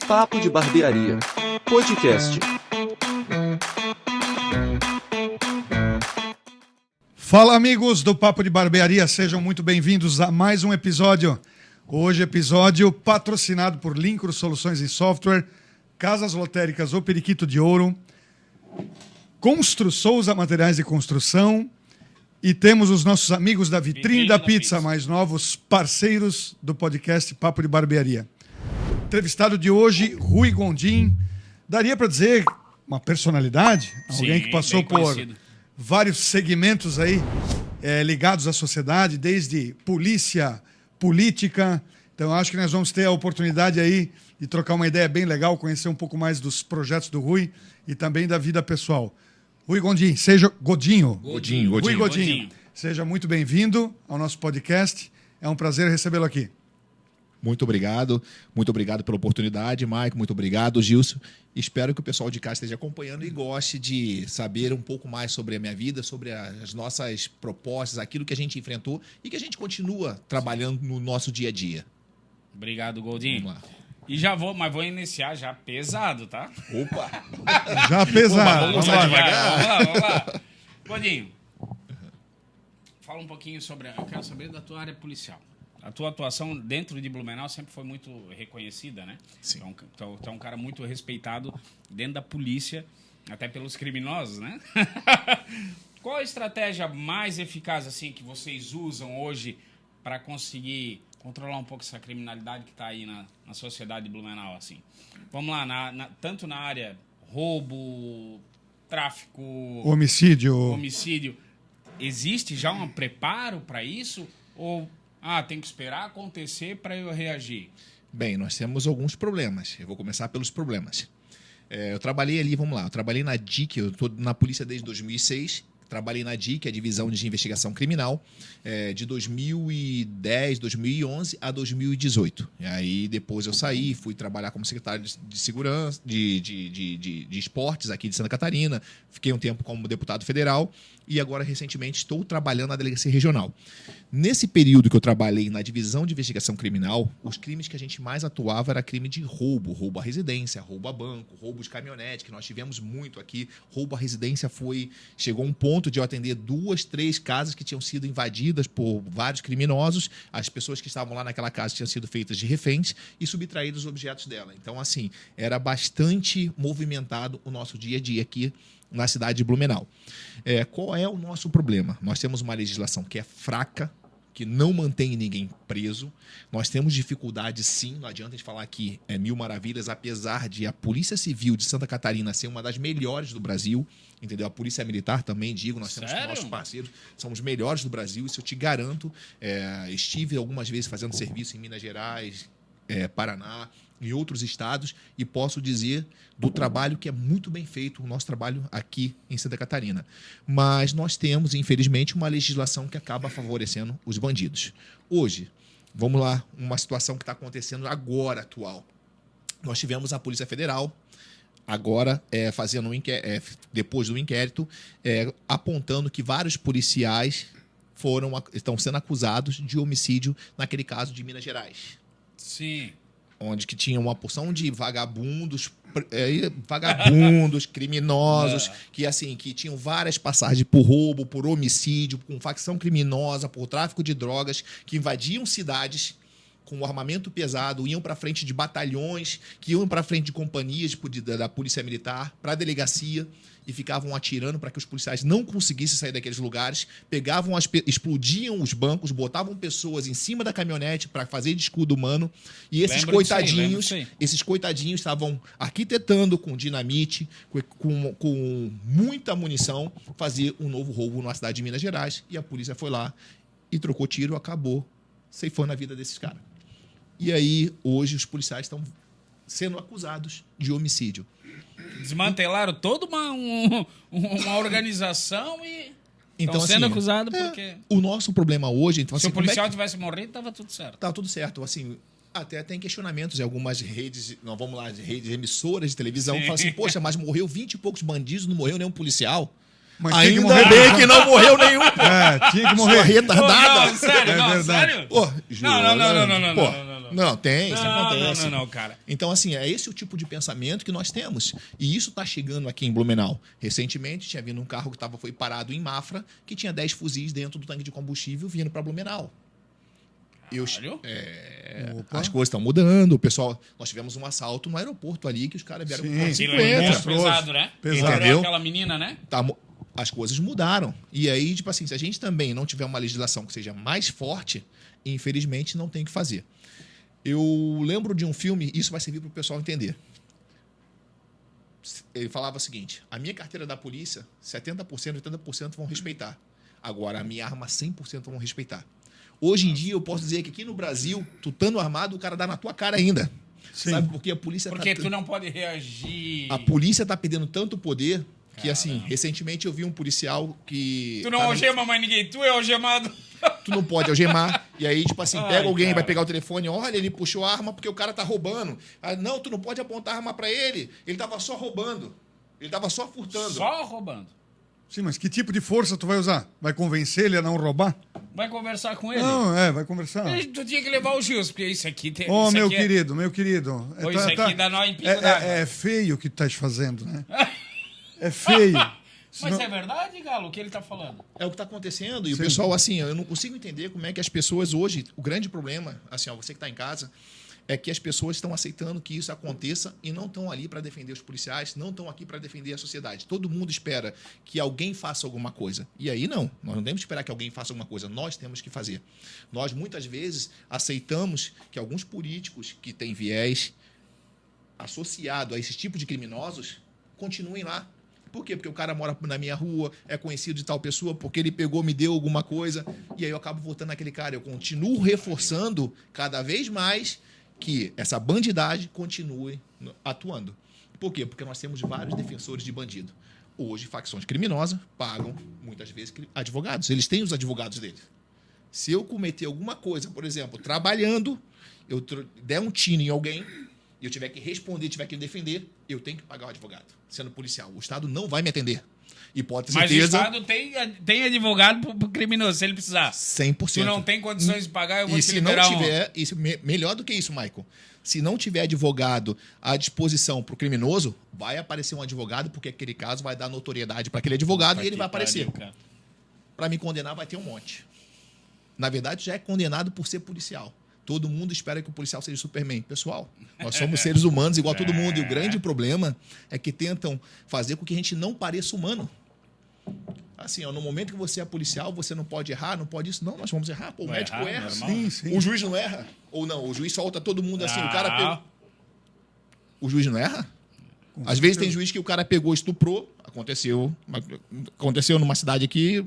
Papo de Barbearia Podcast. Fala, amigos do Papo de Barbearia, sejam muito bem-vindos a mais um episódio. Hoje, episódio patrocinado por Lincro Soluções em Software, Casas Lotéricas O Periquito de Ouro, Constru Souza Materiais de Construção e temos os nossos amigos da Vitrine da Pizza, mais novos parceiros do podcast Papo de Barbearia. Entrevistado de hoje, Rui Gondim. Daria para dizer uma personalidade? Alguém que passou por vários segmentos aí ligados à sociedade, desde polícia, política. Então, acho que nós vamos ter a oportunidade aí de trocar uma ideia bem legal, conhecer um pouco mais dos projetos do Rui e também da vida pessoal. Rui Gondim, seja Godinho. Rui Godinho. Seja muito bem-vindo ao nosso podcast. É um prazer recebê-lo aqui. Muito obrigado pela oportunidade, Mike, muito obrigado, Gilson. Espero que o pessoal de casa esteja acompanhando e goste de saber um pouco mais sobre a minha vida, sobre as nossas propostas, aquilo que a gente enfrentou e que a gente continua trabalhando no nosso dia a dia. Obrigado, Goldinho. Vamos lá. E vou iniciar já pesado, tá? Opa! Já pesado. Vamos lá devagar. Vamos lá. Goldinho, fala um pouquinho eu quero saber da tua área policial. A tua atuação dentro de Blumenau sempre foi muito reconhecida, né? Sim. Então, tu é um cara muito respeitado dentro da polícia, até pelos criminosos, né? Qual a estratégia mais eficaz assim que vocês usam hoje para conseguir controlar um pouco essa criminalidade que está aí na sociedade de Blumenau, assim? Vamos lá, tanto na área roubo, tráfico... Homicídio. Existe já um preparo para isso? Ou... tem que esperar acontecer para eu reagir? Bem, nós temos alguns problemas. Eu vou começar pelos problemas. Eu trabalhei ali, eu trabalhei na DIC, eu estou na polícia desde 2006. Trabalhei na DIC, a Divisão de Investigação Criminal, de 2010, 2011 a 2018. E aí depois eu saí, fui trabalhar como secretário de segurança, de esportes aqui de Santa Catarina. Fiquei um tempo como deputado federal e agora recentemente estou trabalhando na Delegacia Regional. Nesse período que eu trabalhei na Divisão de Investigação Criminal, os crimes que a gente mais atuava era crime de roubo à residência, roubo a banco, roubo de caminhonete, que nós tivemos muito aqui. Roubo à residência chegou a um ponto de eu atender 2, 3 casas que tinham sido invadidas por vários criminosos. As pessoas que estavam lá naquela casa tinham sido feitas de reféns e subtraídos os objetos dela. Então, assim, era bastante movimentado o nosso dia a dia aqui na cidade de Blumenau. Qual é o nosso problema? Nós temos uma legislação que é fraca, que não mantém ninguém preso. Nós temos dificuldade, sim, não adianta a gente falar que é mil maravilhas, apesar de a Polícia Civil de Santa Catarina ser uma das melhores do Brasil, entendeu? A Polícia Militar também, digo, nós temos nossos parceiros, são os melhores do Brasil, isso eu te garanto. Estive algumas vezes fazendo serviço em Minas Gerais, Paraná e outros estados e posso dizer do trabalho que é muito bem feito, o nosso trabalho aqui em Santa Catarina. Mas nós temos, infelizmente, uma legislação que acaba favorecendo os bandidos. Hoje, vamos lá, uma situação que está acontecendo agora, atual. Nós tivemos a Polícia Federal, agora, fazendo depois do inquérito, apontando que vários policiais estão sendo acusados de homicídio naquele caso de Minas Gerais. Sim. Onde que tinha uma porção de vagabundos, criminosos, que tinham várias passagens por roubo, por homicídio, com facção criminosa, por tráfico de drogas, que invadiam cidades com armamento pesado, iam para frente de batalhões, que iam para frente de companhias da Polícia Militar, para a delegacia, e ficavam atirando para que os policiais não conseguissem sair daqueles lugares, explodiam os bancos, botavam pessoas em cima da caminhonete para fazer de escudo humano, e esses coitadinhos estavam arquitetando com dinamite, com muita munição, fazer um novo roubo na cidade de Minas Gerais, e a polícia foi lá e trocou tiro, acabou ceifando a vida desses caras. E aí, hoje, os policiais estão sendo acusados de homicídio. Desmantelaram toda uma organização e estão sendo acusados porque... O nosso problema hoje... Então, se o policial tivesse morrido, estava tudo certo. Estava tudo certo. Assim, até tem questionamentos em algumas redes, redes emissoras de televisão, falam assim, poxa, mas morreu 20 e poucos bandidos, não morreu nenhum policial. Mas ainda bem que não morreu nenhum. Tinha que morrer. Sua retardada. Não, sério? É não, verdade. sério? Pô, Não. Não, tem, isso Não, acontece. não, cara. Então, assim, é esse o tipo de pensamento que nós temos. E isso está chegando aqui em Blumenau. Recentemente, tinha vindo um carro que foi parado em Mafra, que tinha 10 fuzis dentro do tanque de combustível vindo para Blumenau. Caralho. Opa. As coisas estão mudando. O pessoal, nós tivemos um assalto no aeroporto ali, que os caras vieram Sim. com Aquilo é 50. muito pesado, né? Pesado. Entendeu? Aquela menina, né? As coisas mudaram. E aí, tipo assim, se a gente também não tiver uma legislação que seja mais forte, infelizmente não tem o que fazer. Eu lembro de um filme, isso vai servir para o pessoal entender. Ele falava o seguinte: a minha carteira da polícia, 70%, 80% vão respeitar. Agora, a minha arma, 100% vão respeitar. Hoje em dia, eu posso dizer que aqui no Brasil, tu estando armado, o cara dá na tua cara ainda. Sim. Sabe? Porque a polícia Porque tu não pode reagir. A polícia tá perdendo tanto poder que, assim, recentemente eu vi um policial que... Tu não algema mais ninguém, tu é algemado. Tu não pode algemar. E aí, tipo assim, Ai, pega alguém, cara. vai pegar o telefone, olha, ele puxou a arma porque o cara tá roubando. Ah, não, tu não pode apontar a arma pra ele. Ele tava só roubando. Ele tava só furtando. Só roubando. Sim, mas que tipo de força tu vai usar? Vai convencer ele a não roubar? Vai conversar com ele. Não, vai conversar. Tu tinha que levar o Gils, porque isso aqui tem. Ô, isso meu aqui é- querido, meu querido. Ô, isso aqui dá nó em pingo d'água. é feio o que tu estás fazendo, né? É feio. Mas Senão- é verdade, Galo, o que ele tá falando? É o que tá acontecendo. E Sim. o pessoal, assim, eu não consigo entender como é que as pessoas hoje... O grande problema, assim, ó, você que tá em casa, é que as pessoas estão aceitando que isso aconteça e não estão ali para defender os policiais, não estão aqui para defender a sociedade. Todo mundo espera que alguém faça alguma coisa. E aí não, nós não temos que esperar que alguém faça alguma coisa, nós temos que fazer. Nós muitas vezes aceitamos que alguns políticos que têm viés associado a esse tipo de criminosos continuem lá. Por quê? Porque o cara mora na minha rua, é conhecido de tal pessoa, porque ele pegou, me deu alguma coisa, e aí eu acabo votando naquele cara. Eu continuo reforçando cada vez mais que essa bandidagem continue atuando. Por quê? Porque nós temos vários defensores de bandido. Hoje, facções criminosas pagam, muitas vezes, advogados. Eles têm os advogados deles. Se eu cometer alguma coisa, por exemplo, trabalhando, eu der um tiro em alguém, e eu tiver que responder, tiver que defender, eu tenho que pagar o advogado, sendo policial. O Estado não vai me atender. E pode ter Mas o certeza... Estado tem advogado pro criminoso, se ele precisar. 100%. Tu não tem condições de pagar, eu vou E te se não liberar tiver, isso, melhor do que isso, Michael. Se não tiver advogado à disposição para o criminoso, vai aparecer um advogado, porque aquele caso vai dar notoriedade para aquele advogado e ele vai aparecer. Para me condenar, vai ter um monte. Na verdade, já é condenado por ser policial. Todo mundo espera que o policial seja Superman. Pessoal, nós somos seres humanos igual a todo mundo. E o grande problema é que tentam fazer com que a gente não pareça humano. Assim, ó, no momento que você é policial, você não pode errar, não pode isso. Não, nós vamos errar. Pô, o Vai médico errar, erra. normal. Sim, sim. O juiz não erra? Ou não? O juiz solta todo mundo assim. O cara Não. pegou... O juiz não erra? Às vezes tem juiz que o cara pegou, estuprou. Aconteceu numa cidade aqui.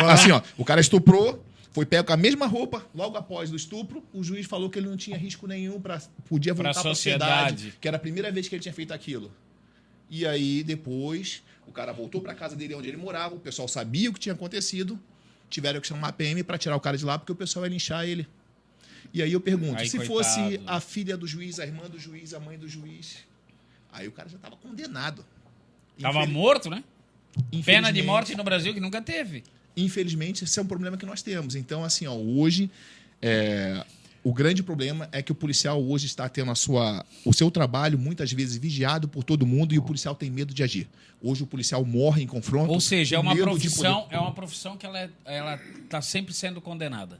Assim, ó, o cara estuprou, foi pego com a mesma roupa. Logo após o estupro, o juiz falou que ele não tinha risco nenhum, podia Pra voltar para a sociedade. sociedade, que era a primeira vez que ele tinha feito aquilo. E aí, depois, o cara voltou para casa dele onde ele morava, o pessoal sabia o que tinha acontecido, tiveram que chamar a PM para tirar o cara de lá, porque o pessoal ia linchar ele. E aí eu pergunto, Aí, se coitado. fosse a filha do juiz, a irmã do juiz, a mãe do juiz, aí o cara já estava condenado. Tava morto, né? Pena de Infelizmente- morte no Brasil que nunca teve. Infelizmente, esse é um problema que nós temos. Então, assim, ó, hoje, o grande problema é que o policial hoje está tendo o seu trabalho muitas vezes vigiado por todo mundo e o policial tem medo de agir. Hoje o policial morre em confronto. Ou seja, é com uma medo de profissão, poder- é uma profissão que ela tá sempre sendo condenada.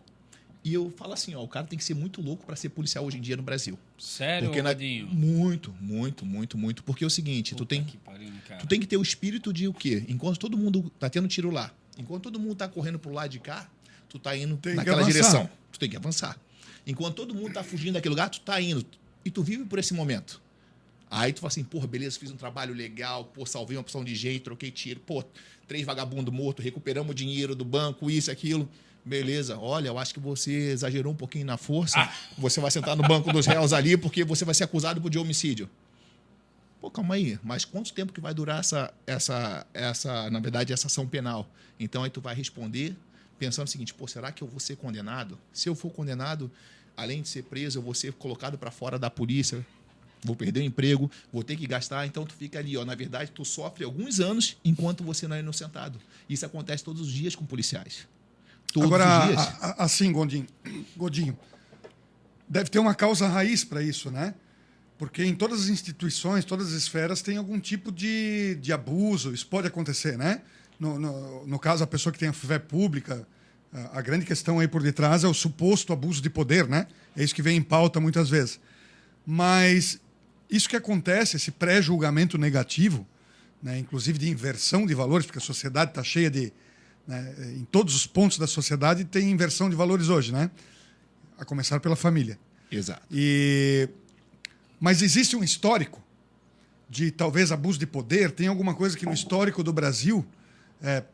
E eu falo assim, ó, o cara tem que ser muito louco para ser policial hoje em dia no Brasil. Sério, Porque Godinho? muito, muito, muito, muito. Porque é o seguinte, tu tem Que pariu, né, cara? Tu tem que ter o espírito de o quê? Enquanto todo mundo tá tendo tiro lá, enquanto todo mundo tá correndo pro lado de cá, tu tá indo Tem que naquela avançar. direção. Tu tem que avançar. Enquanto todo mundo tá fugindo daquele lugar, tu tá indo. E tu vive por esse momento. Aí tu fala assim, porra, beleza, fiz um trabalho legal, pô, salvei uma opção de jeito, troquei tiro, pô, 3 vagabundos mortos, recuperamos o dinheiro do banco, isso, aquilo. Beleza, olha, eu acho que você exagerou um pouquinho na força. Você vai sentar no banco dos réus ali porque você vai ser acusado de homicídio. Pô, calma aí, mas quanto tempo que vai durar na verdade, essa ação penal? Então aí tu vai responder pensando o seguinte, pô, será que eu vou ser condenado? Se eu for condenado, além de ser preso, eu vou ser colocado para fora da polícia, vou perder o emprego, vou ter que gastar, então tu fica ali, ó, na verdade, tu sofre alguns anos enquanto você não é inocentado. Isso acontece todos os dias com policiais. Todos os Agora, dias. assim, Godinho, deve ter uma causa raiz para isso, né? Porque em todas as instituições, todas as esferas, tem algum tipo de abuso. Isso pode acontecer, né? No caso, a pessoa que tem a fé pública, a grande questão aí por detrás é o suposto abuso de poder, né? É isso que vem em pauta muitas vezes. Mas isso que acontece, esse pré-julgamento negativo, né, inclusive de inversão de valores, porque a sociedade está cheia de... Né, em todos os pontos da sociedade tem inversão de valores hoje, né? A começar pela família. Exato. Mas existe um histórico de talvez abuso de poder? Tem alguma coisa que no histórico do Brasil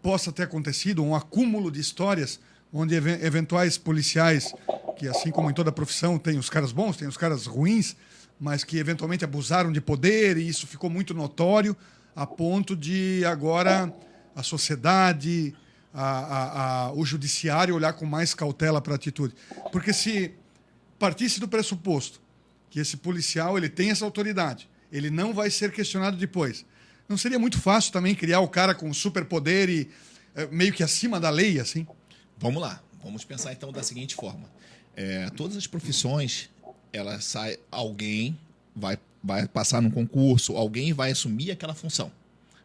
possa ter acontecido, um acúmulo de histórias onde eventuais policiais, que assim como em toda profissão tem os caras bons, tem os caras ruins, mas que eventualmente abusaram de poder e isso ficou muito notório a ponto de agora a sociedade, o judiciário olhar com mais cautela para a atitude. Porque se partisse do pressuposto que esse policial ele tem essa autoridade, ele não vai ser questionado depois, não seria muito fácil também criar o cara com superpoder e meio que acima da lei, assim? Vamos lá. Vamos pensar então da seguinte forma. Todas as profissões, ela sai, alguém vai passar num concurso, alguém vai assumir aquela função.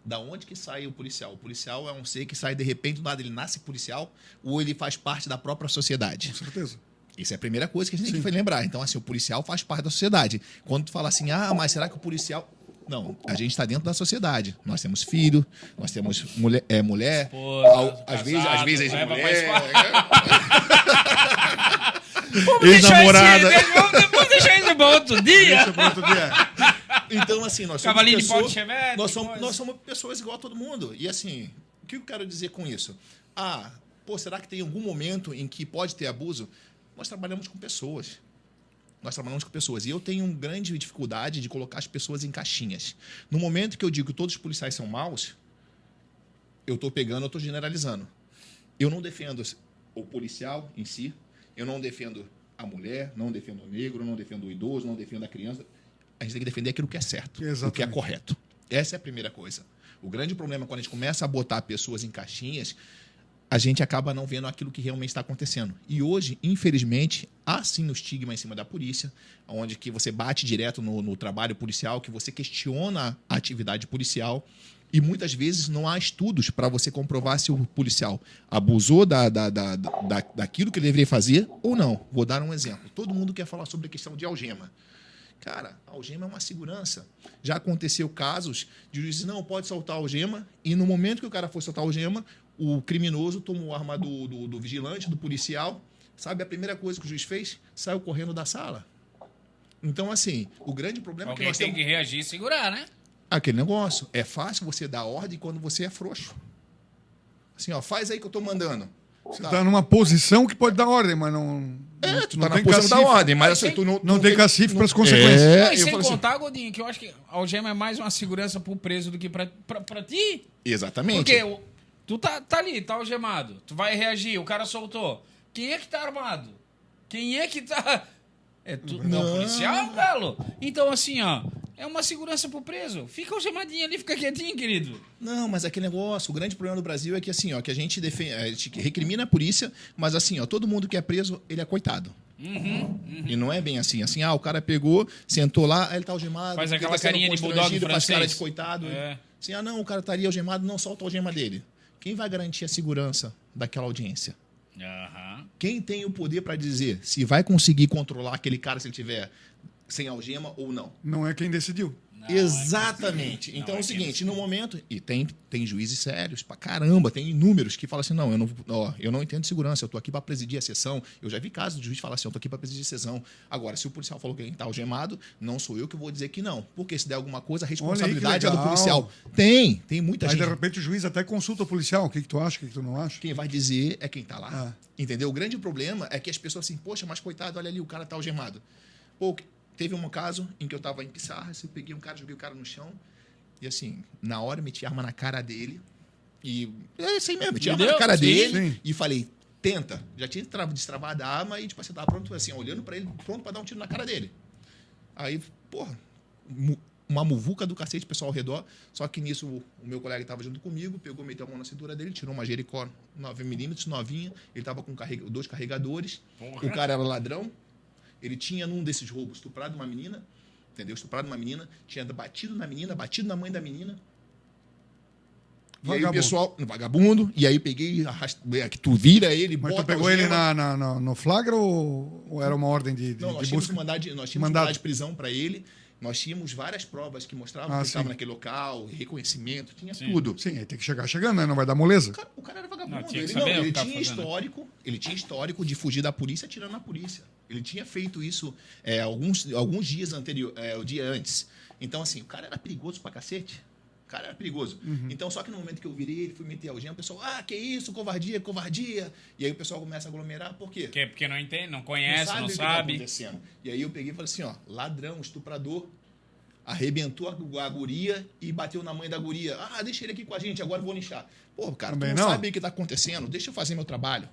Da onde que sai o policial? O policial é um ser que sai de repente do nada, ele nasce policial ou ele faz parte da própria sociedade? Com certeza. Isso é a primeira coisa que a gente tem que lembrar. Então, assim, o policial faz parte da sociedade. Quando tu fala assim, mas será que o policial... Não, a gente está dentro da sociedade. Nós temos filho, nós temos mulher, às vezes ex-namorada. Vamos deixar isso para outro dia. Deixa para outro dia. Então, assim, nós somos pessoas igual a todo mundo. E, assim, o que eu quero dizer com isso? Será que tem algum momento em que pode ter abuso? Nós trabalhamos com pessoas. E eu tenho uma grande dificuldade de colocar as pessoas em caixinhas. No momento que eu digo que todos os policiais são maus, eu estou generalizando. Eu não defendo o policial em si, eu não defendo a mulher, não defendo o negro, não defendo o idoso, não defendo a criança. A gente tem que defender aquilo que é certo, o que é correto. Essa é a primeira coisa. O grande problema é quando a gente começa a botar pessoas em caixinhas, a gente acaba não vendo aquilo que realmente está acontecendo. E hoje, infelizmente, há sim o estigma em cima da polícia, onde que você bate direto no trabalho policial, que você questiona a atividade policial, e muitas vezes não há estudos para você comprovar se o policial abusou daquilo que ele deveria fazer ou não. Vou dar um exemplo. Todo mundo quer falar sobre a questão de algema. Cara, a algema é uma segurança. Já aconteceu casos de juízes não pode soltar a algema, e no momento que o cara for soltar a algema, o criminoso tomou a arma do vigilante, do policial. Sabe a primeira coisa que o juiz fez? Saiu correndo da sala. Então, assim, o grande problema é que nós tem que reagir e segurar, né? Aquele negócio. É fácil você dar ordem quando você é frouxo. Assim, faz aí que eu tô mandando. Você tá numa posição que pode dar ordem, mas não... Tu tá na posição da ordem, mas assim, tu não tem cacife para as consequências. Sem contar, Godinho, que eu acho que a algema é mais uma segurança pro preso do que pra ti. Exatamente. Porque tu tá ali, tá algemado. Tu vai reagir, o cara soltou. Quem é que tá armado? Quem é que tá... É o policial, Galo? Então, assim, é uma segurança pro preso. Fica algemadinho ali, fica quietinho, querido. Não, mas aquele negócio, o grande problema do Brasil é que, assim, que a gente recrimina a polícia, mas, assim, todo mundo que é preso, ele é coitado. E não é bem assim. Assim, o cara pegou, sentou lá, ele tá algemado. Faz aquela carinha de bulldog francês. Faz cara de coitado. Assim, não, o cara estaria algemado, não solta a algema dele. Quem vai garantir a segurança daquela audiência? Quem tem o poder para dizer se vai conseguir controlar aquele cara se ele tiver sem algema ou não? Não é quem decidiu. Exatamente. Então é o seguinte, no momento... E tem juízes sérios pra caramba, tem inúmeros que falam assim, não, eu não entendo segurança, eu tô aqui para presidir a sessão. Eu já vi casos de juiz falar assim, eu tô aqui para presidir a sessão. Agora, se o policial falou que ele tá algemado, não sou eu que vou dizer que não. Porque se der alguma coisa, a responsabilidade é do policial. Tem muita gente. Aí, de repente, o juiz até consulta o policial. O que tu acha, o que tu não acha? Quem vai dizer é quem tá lá. Entendeu? O grande problema é que as pessoas assim, poxa, mas coitado, olha ali, o cara tá algemado. Teve um caso em que eu estava em Pissarras, eu peguei um cara, joguei o cara no chão, e assim, na hora eu meti a arma na cara dele, e é assim mesmo, meti a arma na cara dele, e falei, tenta. Já tinha destravado a arma e, tipo assim, tava pronto, assim, olhando para ele, pronto para dar um tiro na cara dele. Aí, porra, uma muvuca do cacete, pessoal ao redor, só que nisso o meu colega estava junto comigo, pegou, meteu a mão na cintura dele, tirou uma Jericó 9mm, novinha, ele estava com 2 carregadores, o cara era ladrão. Ele tinha, num desses roubos, estuprado uma menina, entendeu? Estuprado uma menina, tinha batido na menina, batido na mãe da menina. E aí o pessoal, vagabundo, e aí peguei, que tu vira ele, Mas bota tu pegou ele no flagra ou era uma ordem de Não, nós busca? tínhamos mandado de prisão para ele. Nós tínhamos várias provas que mostravam que ele sim. estava naquele local, reconhecimento, tinha Sim. tudo. Sim, aí tem que chegar chegando, né? Não vai dar moleza. O cara era vagabundo. Não, tinha que Ele, saber o que ele tava tinha fazendo. histórico, ele tinha histórico de fugir da polícia atirando na polícia. Ele tinha feito isso alguns dias o dia antes. Então, assim, o cara era perigoso pra cacete. O cara era perigoso. Então, só que no momento que eu virei, ele fui meter a algema, o pessoal, que isso, covardia, covardia. E aí o pessoal começa a aglomerar, por quê? Porque não entende, não conhece, não o que sabe. tá acontecendo. E aí eu peguei e falei assim, ladrão, estuprador, arrebentou a guria e bateu na mãe da guria. Deixa ele aqui com a gente, agora eu vou linchar. Pô, cara, Também tu não não. sabe o que tá acontecendo, deixa eu fazer meu trabalho.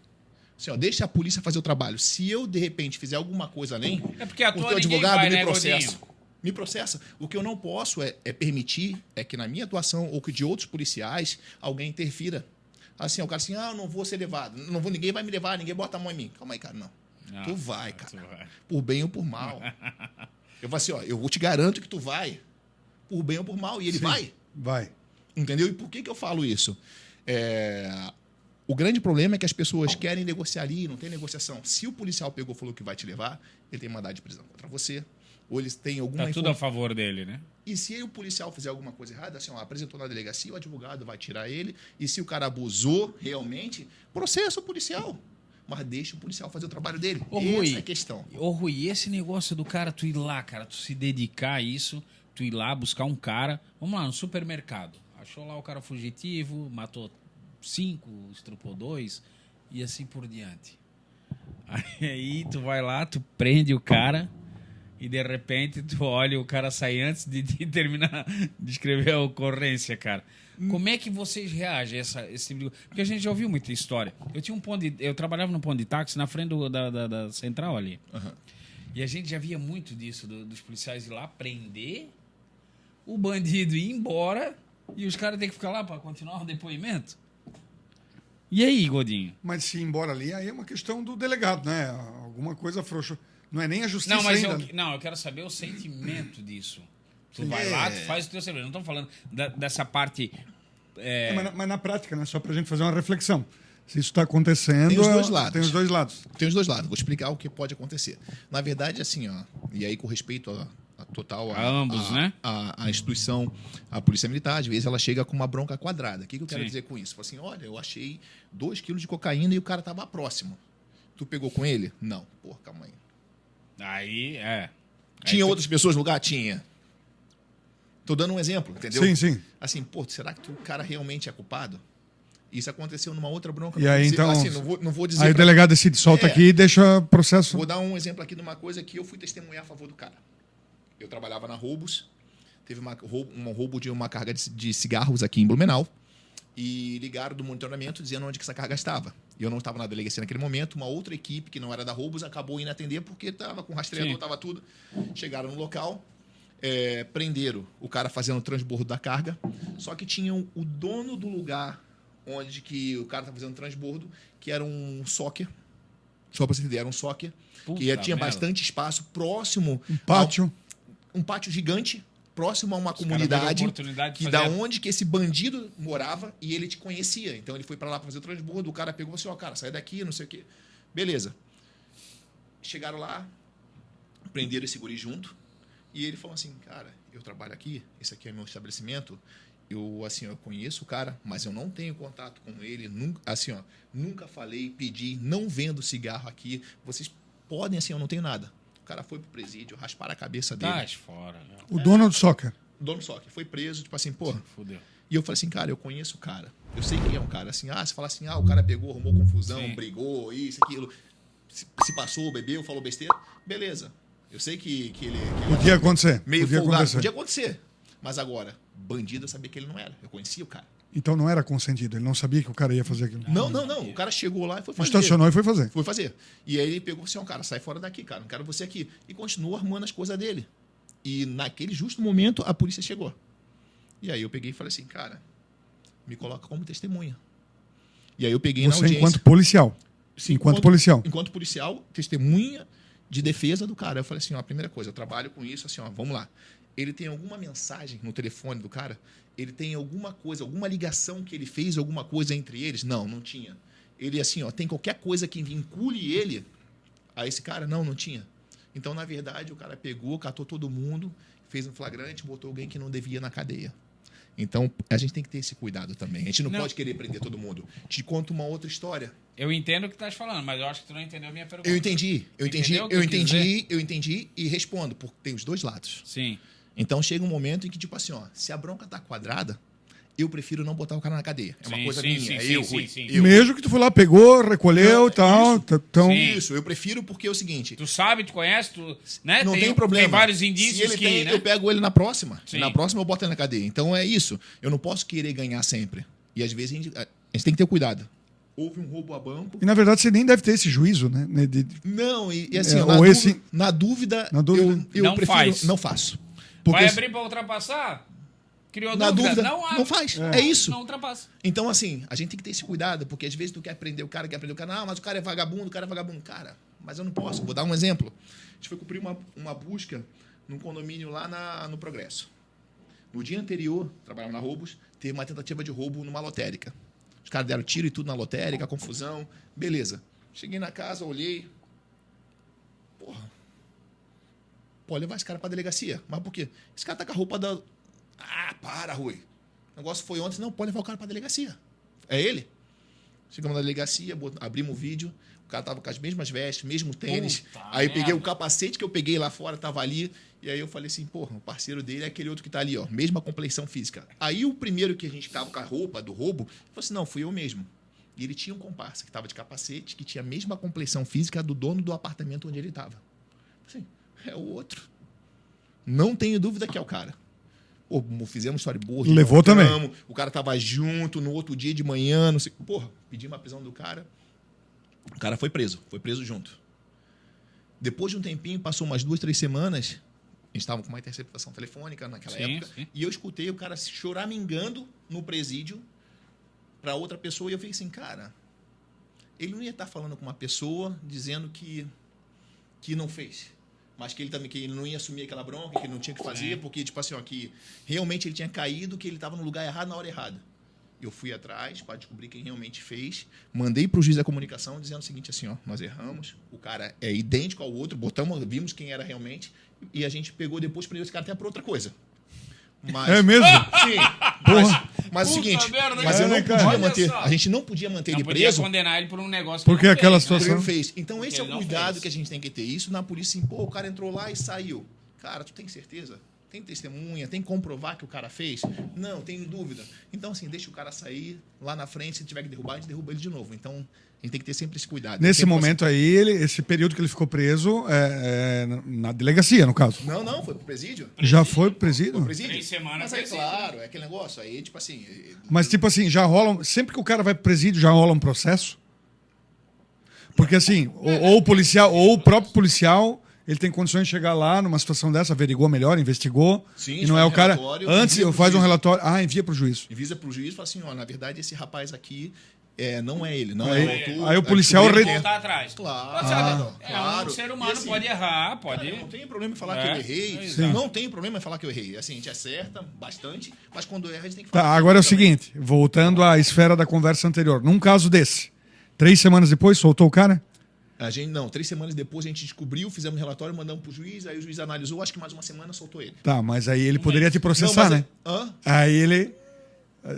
Assim, deixa a polícia fazer o trabalho. Se eu, de repente, fizer alguma coisa além, É porque a o tua teu ninguém advogado vai, me né, processa. Godinho? Me processa. O que eu não posso é permitir que na minha atuação ou que de outros policiais alguém interfira. Assim, o cara assim, eu não vou ser levado. Ninguém vai me levar, ninguém bota a mão em mim. Calma aí, cara, não. Tu vai, cara. Tu vai. Por bem ou por mal. Eu falo assim, eu vou te garanto que tu vai. Por bem ou por mal. E ele Sim, vai. Vai. Entendeu? E por que eu falo isso? O grande problema é que as pessoas querem negociar ali, não tem negociação. Se o policial pegou e falou que vai te levar, ele tem mandado de prisão contra você. Ou eles têm alguma Tá tudo a favor dele, né? E se o policial fizer alguma coisa errada, assim, apresentou na delegacia, o advogado vai tirar ele. E se o cara abusou realmente, processa o policial. Mas deixa o policial fazer o trabalho dele. Essa é a questão. Ô, Rui, esse negócio do cara, tu ir lá, cara, tu se dedicar a isso, tu ir lá buscar um cara, vamos lá, no supermercado. Achou lá o cara fugitivo, matou 5, estrupou 2 e assim por diante. Aí tu vai lá, tu prende o cara e de repente tu olha o cara sair antes de terminar de escrever a ocorrência, cara. Como é que vocês reagem a esse tipo de... Porque a gente já ouviu muita história. Eu trabalhava no ponto de táxi na frente da central ali. Uhum. E a gente já via muito disso, dos policiais ir lá prender, o bandido ir embora e os caras têm que ficar lá para continuar o depoimento. E aí, Godinho? Mas se ir embora ali, aí é uma questão do delegado, né? Alguma coisa frouxa. Não é nem a justiça Não, mas ainda. eu quero saber o sentimento disso. Tu Sim. vai lá, tu faz o teu serviço. Não estamos falando dessa parte... Mas na prática, né? Só pra gente fazer uma reflexão. Se isso está acontecendo... Tem os dois lados. Tem os dois lados. Tem os dois lados. Vou explicar o que pode acontecer. Na verdade, assim, e aí com respeito a total... A ambos, né? A instituição, a Polícia Militar, às vezes ela chega com uma bronca quadrada. O que eu quero Sim. dizer com isso? Fala assim, olha, eu achei 2 quilos de cocaína e o cara estava próximo. Tu pegou com ele? Não. Pô, calma aí. Aí, Tinha outras pessoas no lugar? Tinha. Tô dando um exemplo, entendeu? Sim, sim. Assim, será que o cara realmente é culpado? Isso aconteceu numa outra bronca. E aí, então... Assim, não vou dizer... Aí o delegado decide, solta aqui e deixa processo... Vou dar um exemplo aqui de uma coisa que eu fui testemunhar a favor do cara. Eu trabalhava na Roubos, teve um roubo de uma carga de cigarros aqui em Blumenau e ligaram do monitoramento dizendo onde que essa carga estava. Eu não estava na delegacia naquele momento, uma outra equipe que não era da Roubos acabou indo atender porque estava com rastreador, estava tudo. Chegaram no local, prenderam o cara fazendo o transbordo da carga, só que tinham o dono do lugar onde que o cara estava fazendo o transbordo, que era um soccer, só para você entender, era um soccer, que tinha bastante espaço próximo... Um pátio gigante, próximo a uma comunidade que da onde que esse bandido morava e ele te conhecia. Então ele foi para lá para fazer o transbordo, o cara pegou e falou assim, cara, sai daqui, não sei o quê. Beleza. Chegaram lá, prenderam esse guri junto e ele falou assim, cara, eu trabalho aqui, esse aqui é meu estabelecimento, eu conheço o cara, mas eu não tenho contato com ele, nunca falei, pedi, não vendo cigarro aqui, vocês podem, eu não tenho nada. O cara foi pro presídio, rasparam a cabeça dele. Tá fora. Né? O dono do soccer. O dono do soccer foi preso, Fudeu. E eu falei assim, cara, eu conheço o cara. Eu sei quem é um cara. Assim, você fala assim, o cara pegou, arrumou confusão, brigou, isso, aquilo. Se passou, bebeu, falou besteira. Beleza. Eu sei que ele Podia acontecer. meio Podia folgado. acontecer. Podia acontecer. Mas agora, bandido, eu sabia que ele não era. Eu conhecia o cara. Então não era consentido. Ele não sabia que o cara ia fazer aquilo. Não. O cara chegou lá e foi fazer. Estacionou e foi fazer. Foi fazer. E aí ele pegou assim, cara, sai fora daqui, cara. Não quero você aqui. E continuou armando as coisas dele. E naquele justo momento, a polícia chegou. E aí eu peguei e falei assim, cara, me coloca como testemunha. E aí eu peguei na audiência. Enquanto policial. Sim, enquanto policial. Enquanto policial, testemunha de defesa do cara. Eu falei assim, ó, a primeira coisa, eu trabalho com isso, assim, ó, vamos lá. Ele tem alguma mensagem no telefone do cara? Ele tem alguma coisa, alguma ligação que ele fez, alguma coisa entre eles? Não tinha. Ele, assim, ó, tem qualquer coisa que vincule ele a esse cara? Não tinha. Então, na verdade, o cara pegou, catou todo mundo, fez um flagrante, botou alguém que não devia na cadeia. Então, a gente tem que ter esse cuidado também. A gente não pode querer prender todo mundo. Te conto uma outra história. Eu entendo o que tu estás falando, mas eu acho que tu não entendeu a minha pergunta. Eu entendi e respondo, porque tem os dois lados. Sim. Então, chega um momento em que, tipo assim, ó, se a bronca tá quadrada, eu prefiro não botar o cara na cadeia. É uma coisa minha. Eu. Mesmo que tu foi lá, pegou, recolheu e tal. Então, Isso, eu prefiro porque é o seguinte... Tu sabe, tu conhece, tu, né? Não tem problema. Tem vários indícios se ele que... tem, né? eu pego ele na próxima. Sim. Na próxima eu boto ele na cadeia. Então é isso. Eu não posso querer ganhar sempre. E às vezes a gente tem que ter cuidado. Houve um roubo a banco. e na verdade você nem deve ter esse juízo, né? Não, e assim, É, ó, ou esse- na dúvida, Na dúvida. eu Não prefiro... faz. Não faço. Porque Vai abrir pra ultrapassar? Criou na dúvida, Não abre. não faz. É isso. Não ultrapassa. Então, assim, a gente tem que ter esse cuidado, porque às vezes tu quer prender o cara, não, mas o cara é vagabundo, Cara, mas eu não posso. Vou dar um exemplo. A gente foi cumprir uma busca num condomínio lá no Progresso. No dia anterior, trabalhava na Roubos, teve uma tentativa de roubo numa lotérica. Os caras deram tiro e tudo na lotérica, confusão. Beleza. Cheguei na casa, olhei. Porra. Pode levar esse cara pra delegacia. Mas por quê? Esse cara tá com a roupa da... Ah, para, Rui. O negócio foi ontem. Não, pode levar o cara pra delegacia. É ele. Chegamos na delegacia, abrimos o vídeo. O cara tava com as mesmas vestes, mesmo tênis. Puta aí eu peguei merda. o capacete que eu peguei lá fora, tava ali. E aí eu falei assim, porra, o parceiro dele é aquele outro que tá ali, ó. Mesma complexão física. Aí o primeiro que a gente tava com a roupa do roubo, falou assim, não, fui eu mesmo. E ele tinha um comparsa que tava de capacete, que tinha a mesma complexão física do dono do apartamento onde ele tava. Assim, é o outro. Não tenho dúvida que é o cara. Pô, fizemos storyboard. Levou também. O cara tava junto no outro dia de manhã, não sei. Porra, pedimos a prisão do cara. O cara foi preso junto. Depois de um tempinho, passou umas 2, 3 semanas, a gente estava com uma interceptação telefônica naquela época, sim. e eu escutei o cara choramingando no presídio para outra pessoa, e eu falei assim, cara, ele não ia estar falando com uma pessoa dizendo que não fez. Mas que ele também que ele não ia assumir aquela bronca, que ele não tinha que fazer, porque, tipo assim, ó, que realmente ele tinha caído, que ele estava no lugar errado na hora errada. Eu fui atrás para descobrir quem realmente fez, mandei para o juiz da comunicação dizendo o seguinte, assim, ó, nós erramos, o cara é idêntico ao outro, vimos quem era realmente, e a gente pegou depois, prendeu esse cara até por outra coisa. Mas, É mesmo? sim, mas é o Puta seguinte, merda, mas eu cara. não podia Olha manter, só. a gente não podia manter Não ele podia preso, condenar ele por um negócio Porque que ele não aquela fez, né? situação- ele fez. Então, esse é o ele não cuidado fez. que a gente tem que ter. Isso na polícia, assim, pô, o cara entrou lá e saiu. Cara, tu tem certeza? Tem testemunha? Tem que comprovar que o cara fez? Não, tenho dúvida. Então, assim, deixa o cara sair lá na frente, se tiver que derrubar, a gente derruba ele de novo. Então, a gente tem que ter sempre esse cuidado. Nesse Sempre momento aí, esse período que ele ficou preso é na delegacia, no caso. Não, foi pro presídio. Já foi pro Foi presídio? pro presídio. 3 semanas Mas aí, presídio. claro, é aquele negócio. Aí, tipo assim... Mas, tipo assim, já rola. Sempre que o cara vai pro presídio, já rola um processo? Porque, assim, ou o policial, ou o próprio policial, ele tem condições de chegar lá numa situação dessa, averigou melhor, investigou. Sim, e não é faz o cara. relatório, Antes, envia pro faz um juiz. relatório. Ah, envia pro juiz. Avisa pro juiz e fala assim, ó, na verdade, esse rapaz aqui não é ele, não Aí- é o autor. aí o policial descobri re- quem é. Voltar atrás. Claro, Pode ser, claro. um ser humano E assim, pode errar, pode... Cara, não tem problema em falar É, que eu errei. exato. Não tem problema em falar que eu errei. Assim, a gente acerta bastante, mas quando erra, a gente tem que Tá, falar. agora é o também. seguinte, voltando à esfera da conversa anterior. Num caso desse, 3 semanas depois, soltou o cara? A gente, não, 3 semanas depois a gente descobriu, fizemos um relatório, mandamos pro juiz, aí o juiz analisou, acho que mais uma semana soltou ele. Tá, mas aí ele poderia te processar, Não, né? mas Hã? Aí ele.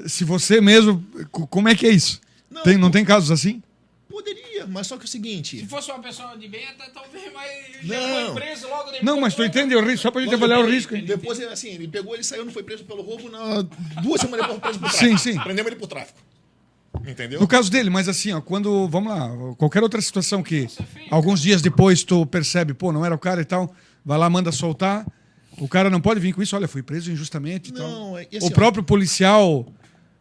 Se você mesmo. Como é que é isso? Não, Não tem casos assim? Poderia, mas só que é o seguinte. Se fosse uma pessoa de bem, até talvez, mas já Não. foi preso logo depois. Não, mas tu entende o risco, só pra gente avaliar o risco. Depois, assim, ele pegou, ele saiu, não foi preso pelo roubo, 2 semanas depois foi preso por Sim, tráfico. sim. Prendemos ele por tráfico. Entendeu? No caso dele, mas assim, ó, quando. Vamos lá, qualquer outra situação que alguns dias depois tu percebe, pô, não era o cara e tal, vai lá, manda soltar. O cara não pode vir com isso, olha, fui preso injustamente e tal. Não, e assim, O próprio policial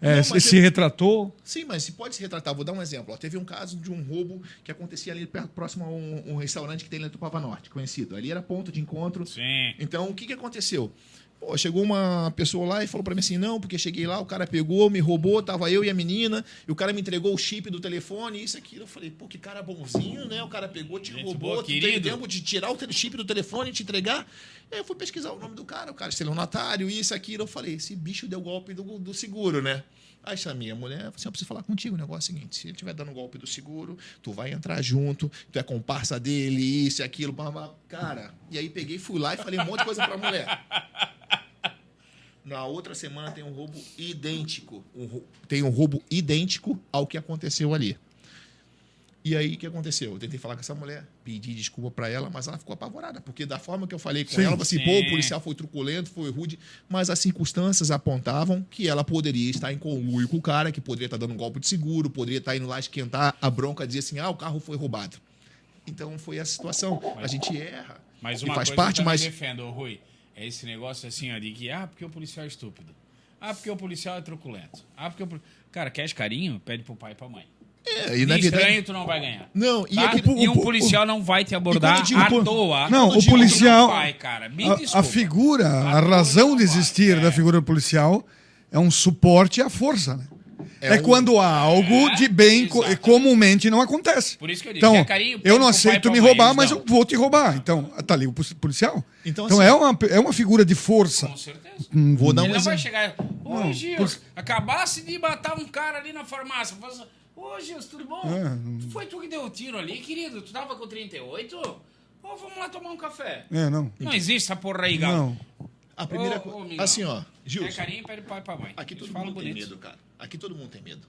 mas se retratou. Sim, mas se pode se retratar. Vou dar um exemplo. Ó, teve um caso de um roubo que acontecia ali perto, próximo a um restaurante que tem ali no Tupava Norte, conhecido. Ali era ponto de encontro. Sim. Então, o que aconteceu? Pô, chegou uma pessoa lá e falou pra mim assim, não, porque cheguei lá, o cara pegou, me roubou, tava eu e a menina, e o cara me entregou o chip do telefone, isso, aquilo. Eu falei, pô, que cara bonzinho, né? O cara pegou, te Gente roubou, boa, tu teve querido. tempo de tirar o chip do telefone e te entregar. Aí eu fui pesquisar o nome do cara estelionatário, isso, aquilo. Eu falei, esse bicho deu golpe do seguro, né? Aí chamei a mulher, falei assim, eu preciso falar contigo, o negócio é o seguinte, se ele estiver dando golpe do seguro, tu vai entrar junto, tu é comparsa dele, isso e aquilo, cara. E aí peguei, fui lá e falei um monte de coisa pra mulher. Na outra semana tem um roubo idêntico. Tem um roubo idêntico ao que aconteceu ali. E aí, o que aconteceu? Eu tentei falar com essa mulher, pedi desculpa pra ela, mas ela ficou apavorada. Porque da forma que eu falei com ela, assim, pô, o policial foi truculento, foi rude, mas as circunstâncias apontavam que ela poderia estar em conluio com o cara, que poderia estar dando um golpe de seguro, poderia estar indo lá esquentar a bronca, dizer assim, o carro foi roubado. Então, foi a situação. A gente erra. Mas e uma faz coisa parte, que eu mas... defendo, Rui, é esse negócio assim, ó, de que, porque o policial é estúpido. Porque o policial é truculento. Cara, quer carinho? Pede pro pai e pra mãe. E na De verdade... estranho tu não vai ganhar. Não, Tá? E um policial não vai te abordar à toa. Não, o Quando policial... não vai, cara. Me A desculpa. figura, a razão de existir da figura policial é um suporte à força, né? É quando há algo de bem comumente não acontece. Por isso que eu digo, então, quer carinho, pede eu não pro pai e aceito pra me mãe, roubar, eles mas dão. eu vou te roubar. Então, tá ali o policial. Então, Então assim, é uma figura de força. Com certeza. vou dar um Ele não vai exemplo. chegar... Ô, Gils, acabasse de matar um cara ali na farmácia. Ô, Gils, tudo bom? Foi tu que deu o tiro ali, querido? Tu tava com 38? Vamos lá tomar um café. Não. Não existe essa porra aí, Galo. Não. A primeira Ô, coisa... Miguel. Assim, ó, Quer Gilson, carinho, pede pai e pra mãe. aqui todo Eles falam mundo tem bonito. medo, cara. Aqui todo mundo tem medo.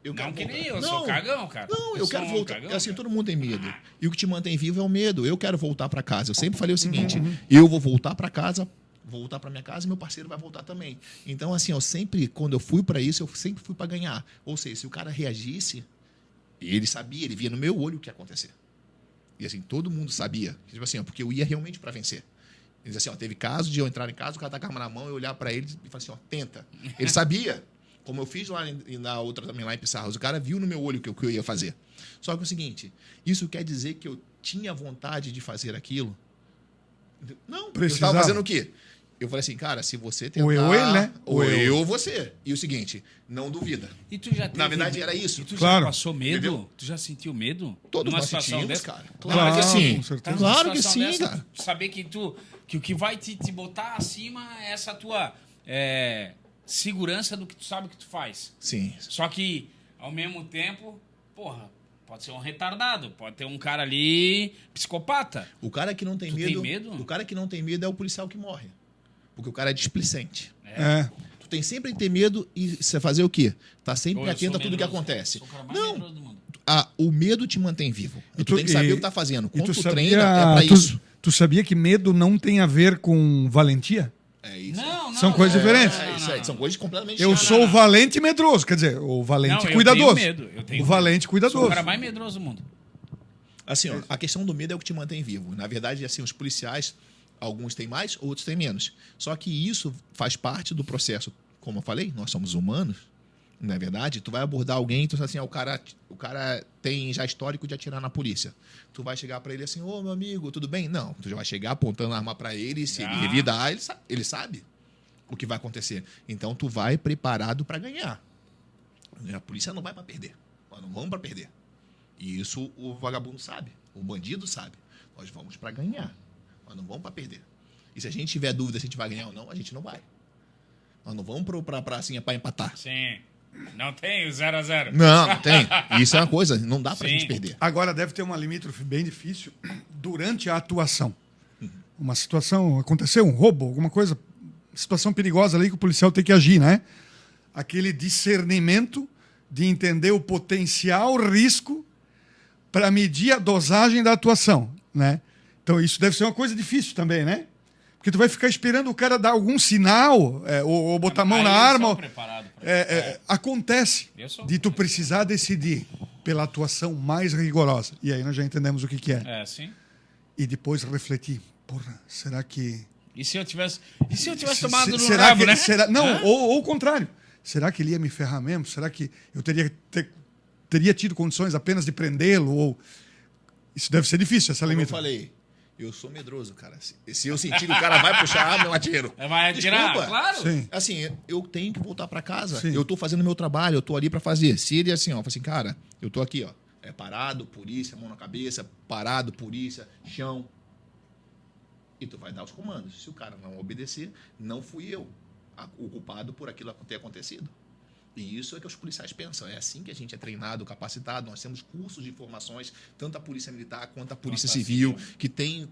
Eu Não quero que voltar. nem eu, sou cagão, cara. Não, eu sou quero um voltar. cagão, Assim, cara. todo mundo tem medo. E o que te mantém vivo é o medo. Eu quero voltar para casa. Eu sempre falei o seguinte: eu vou voltar para casa, voltar para minha casa e meu parceiro vai voltar também. Então, assim, eu sempre, quando eu fui para isso, eu sempre fui para ganhar. Ou seja, se o cara reagisse, ele sabia, ele via no meu olho o que ia acontecer. E assim, todo mundo sabia. Tipo assim, porque eu ia realmente para vencer. Ele dizia assim, teve caso de eu entrar em casa, o cara tá com a arma na mão, eu olhar para ele e falar assim, tenta. Ele sabia. Como eu fiz lá na outra também, lá em Pissarros. O cara viu no meu olho o que eu ia fazer. Só que é o seguinte, isso quer dizer que eu tinha vontade de fazer aquilo? Não, eu estava fazendo o quê? Eu falei assim, cara, se você tentar... Ou eu, ele, né? Ou eu ou você. E o seguinte, não duvida. E tu já teve... Na verdade, era isso. E tu Claro. já passou medo? Entendeu? Tu já sentiu medo? Todos numa nós situação sentimos, dessa? cara. Claro que sim. sim. Com certeza. Numa Claro que situação sim, dessa, cara. tu saber que o que vai te botar acima é essa tua segurança do que tu sabe que tu faz. Sim. Só que, ao mesmo tempo, porra, pode ser um retardado, pode ter um cara ali psicopata. O cara que não tem Tu medo... tem medo? O cara que não tem medo é o policial que morre. Porque o cara é displicente. Tu tem sempre que ter medo e você fazer o quê? Tá sempre atento a tudo que acontece. Sou o cara mais Não. medroso do mundo. O medo te mantém vivo. E Tu tem que saber o que tá fazendo. E Quando tu tu sabia, treina, é pra isso. Tu sabia que medo não tem a ver com valentia? É isso. Não, São coisas diferentes. É isso aí. São coisas completamente Eu diferentes. sou o valente e medroso. Quer dizer, o valente Não, eu cuidadoso. tenho medo, eu tenho o valente Sou o cuidadoso. cara mais medroso do mundo. Assim, ó, a questão do medo é o que te mantém vivo. Na verdade, assim, os policiais, alguns têm mais, outros têm menos. Só que isso faz parte do processo. Como eu falei, nós somos humanos. Não é verdade? Tu vai abordar alguém, tu assim, o cara tem já histórico de atirar na polícia. Tu vai chegar pra ele assim, ô meu amigo, tudo bem? Não, tu já vai chegar apontando a arma pra ele, se ele revidar, ele sabe o que vai acontecer. Então tu vai preparado pra ganhar. A polícia não vai pra perder. Nós não vamos pra perder. E isso o vagabundo sabe, o bandido sabe. Nós vamos pra ganhar. Nós não vamos pra perder. E se a gente tiver dúvida se a gente vai ganhar ou não, a gente não vai. Nós não vamos pra assim, pra empatar. Sim. Não tem o 0 a 0. Não tem. Isso é uma coisa, não dá pra Sim. gente perder. Agora deve ter uma limítrofe bem difícil durante a atuação. Uma situação, aconteceu um roubo, alguma coisa, situação perigosa ali que o policial tem que agir, né? Aquele discernimento de entender o potencial risco para medir a dosagem da atuação, né? Então isso deve ser uma coisa difícil também, né? Porque tu vai ficar esperando o cara dar algum sinal ou botar a mão na arma. Acontece de tu precisar decidir pela atuação mais rigorosa. E aí nós já entendemos o que é. É, sim. E depois refletir. Porra, será que... E se eu tivesse tomado no será rabo, que, né? Não, ou o contrário. Será que ele ia me ferrar mesmo? Será que eu teria tido condições apenas de prendê-lo? Ou... Isso deve ser difícil, essa Como eu limitação. falei, Eu sou medroso, cara. Se eu sentir que o cara vai puxar a arma, eu atiro. Vai atirar, Desculpa. claro. Sim. Assim, eu tenho que voltar pra casa. Sim. Eu tô fazendo meu trabalho, eu tô ali pra fazer. Se ele assim, ó, fala assim, cara, eu tô aqui, ó. É parado, polícia, mão na cabeça, parado, polícia, chão. E tu vai dar os comandos. Se o cara não obedecer, não fui eu o culpado por aquilo ter acontecido. E isso é que os policiais pensam. É assim que a gente é treinado, capacitado. Nós temos cursos de formações, tanto a Polícia Militar quanto a Polícia Civil,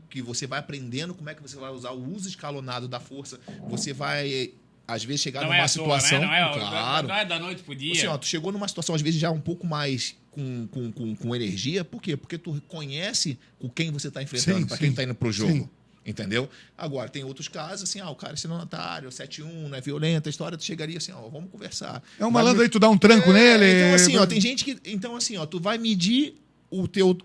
que você vai aprendendo como é que você vai usar o uso escalonado da força. Você vai, às vezes, chegar Não numa é à situação... toa, né? Claro. Não é da noite pro dia. Assim, ó, tu chegou numa situação, às vezes, já um pouco mais com energia. Por quê? Porque tu conhece com quem você está enfrentando, para quem está indo pro jogo. Sim. Entendeu? Agora, tem outros casos, assim, o cara é estelionatário, 7-1, não é violento, a história, tu chegaria assim, vamos conversar. É um malandro aí, tu dá um tranco nele. Então, assim, tem gente que... Então, assim, tu vai medir